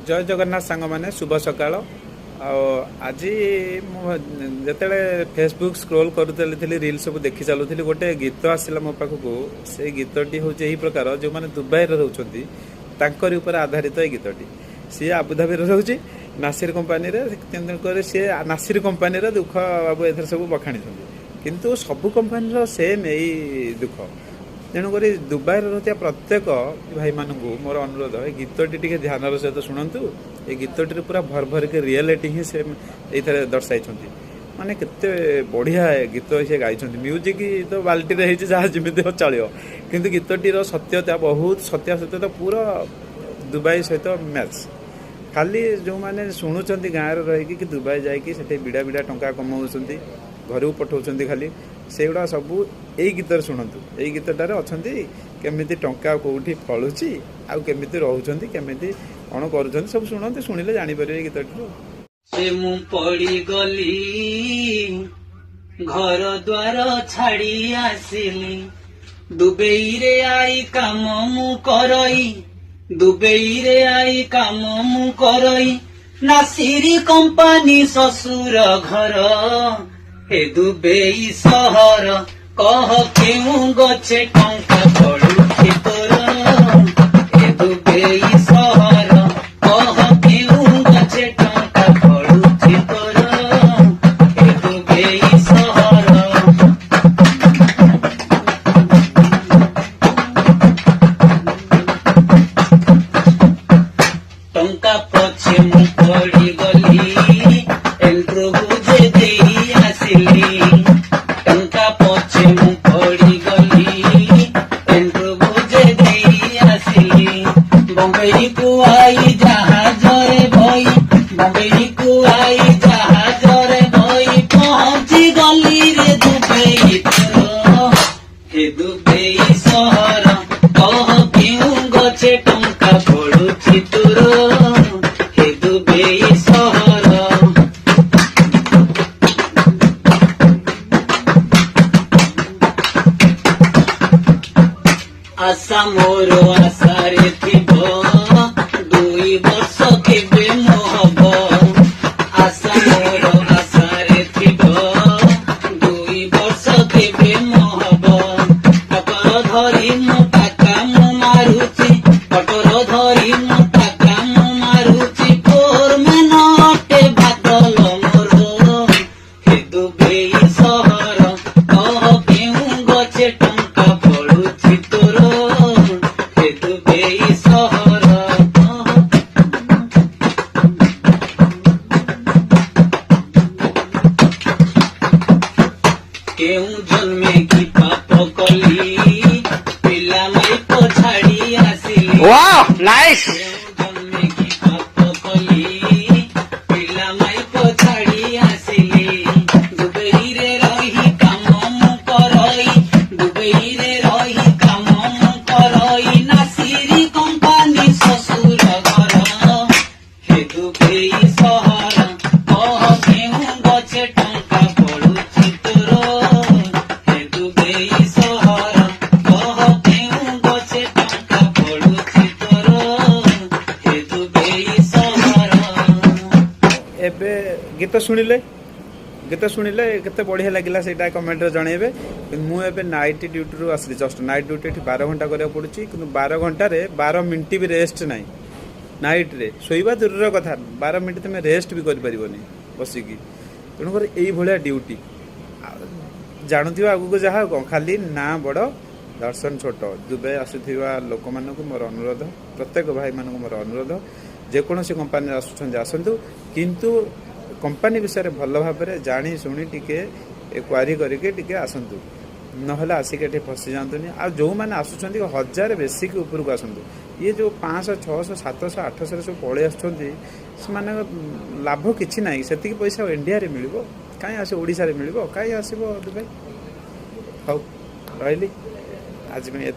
जय जगन्नाथ सांग मैंने शुभ सकाल आज जिते फेसबुक स्क्रोल करुली रील सब देखी चलुली गोटे गीत आसला मो पाखक से गीतटी हूँ यही प्रकार जो मैंने दुबई रोचे ऊपर आधारित ये गीतटी सी आबुधाबी रोचे नासिर कंपानी सी नासिर कंपानी दुख बाबू एथर सब बखाणी किंतु सबू कंपानी सेम यही दुख तेणुक दुबई रोचा प्रत्येक भाई मानू मोर अनुरोध ये गीतटी टी ध्यान सहित शुणु ये गीतटी पूरा भर भर के रियलिटी ही से ये दर्शाई माने केते बढ़िया गीत से गाई म्यूजिक तो बाल्टी जहाँ जमी चलो किंतु गीतटीर सत्यता बहुत सत्यासत्यता पूरा दुबई सहित मैच खाली जो मैंने शुणुंट गाँव रही कि दुबई जाकि बिड़ा बिड़ा टंका कमाऊँच घर को पठाऊँ खाली से गुड़ा सब यही गीत शुणु यही गीतटार अच्छा केमी टंका कौटी फलुची आउ केमी रोचंती केमी कौन कर सब शुणते शुणिले जापर गीतटी से मु पड़ी गली घर द्वार छाड़ी आसिली दुबई रे आई काम मु करई दुबई रे आई काम मु करई नासिरी कंपानी ससुर घर हे दुबई सहर कह केउ गछे टंका पड़ुछि तोर हे दुबई सहर कह केउ गछे टंका पड़ुछि तोर हे दुबई सहर टंका पछे मु पड़ी गली एंट्रो बुझे देई आसिली टंका पछे मु पड़ी गली एंट्रो बुझे देई आसिली बम्बई को आई जहाज रे भई बम्बई को आई जहाज रे भई पहुंची गली रे दुबई तोर हे दुबई सहर कह केउ गछे टंका पड़ुछि तोर हे दुबई सहर आशा मोर आशारे थिब दुई वर्ष केबे मोहब आशा मोर आशारे थिब दुई वर्ष केबे मोहब पटर धरी मु टाका मु मारुची पटर धरी मु टाका मु मारुची पोर मेनटे बादल मोर हे दुबई सहर कह केउ गछे टंका पड़ुछि तोर हे दुबई सहर केउ जन्मे की पाप कली पिला माई को छाड़ी आसिली वाह नाइस जन्मे की पाप कली पिला माई को छाड़ी आसिली दुबई रे रही काम मु करई दुबई रे रही काम मु करई नासिरी कंपानी ससुर घर हे दुबई सहर कह केउ गछे टंका पड़ुछि तोर हे दुबई सहर कह केउ गछे टंका पड़ुछि तोर हे दुबई सहर एबे गीत शुणिले केते बढ़िया लगिला सेटा कमेंट रे जणेबे मु एबे नाइट ड्यूटी रू आसली जस्ट नाइट ड्यूटी 12 घंटा करिया पड़ुची किंतु 12 घंटा रे 12 मिनिट भी रेस्ट नाही नाइट रे सोइबा दूर कथा 12 मिनिट तुम रेस्ट भी करि परिबोनी बसिकी तेणुकर यही भाया ड्यूटी जानूथिबा आगु जहाँ कौन खाली ना बड़ दर्शन छोट दुबई आसुथिबा लोक मानक मोर अनुरोध प्रत्येक भाई मानक मोर अनुरोध जेकोसी कंपानी आसतु किंतु कंपानी विषय भल भाव जानी शुणी टिके क्वारी करके आसतु नहले आसिक फसी जातुनि आ जो मैंने आसुँच 1000 बेसिक उपरको आसतु ये जो 500 600 700 800 सब पलि आस लाभ किसी ना से पैसा इंडिया रे मिल कहीं आस ओडिशा रे मिल कहीं आसब दुबई हौ रही आज मैं ये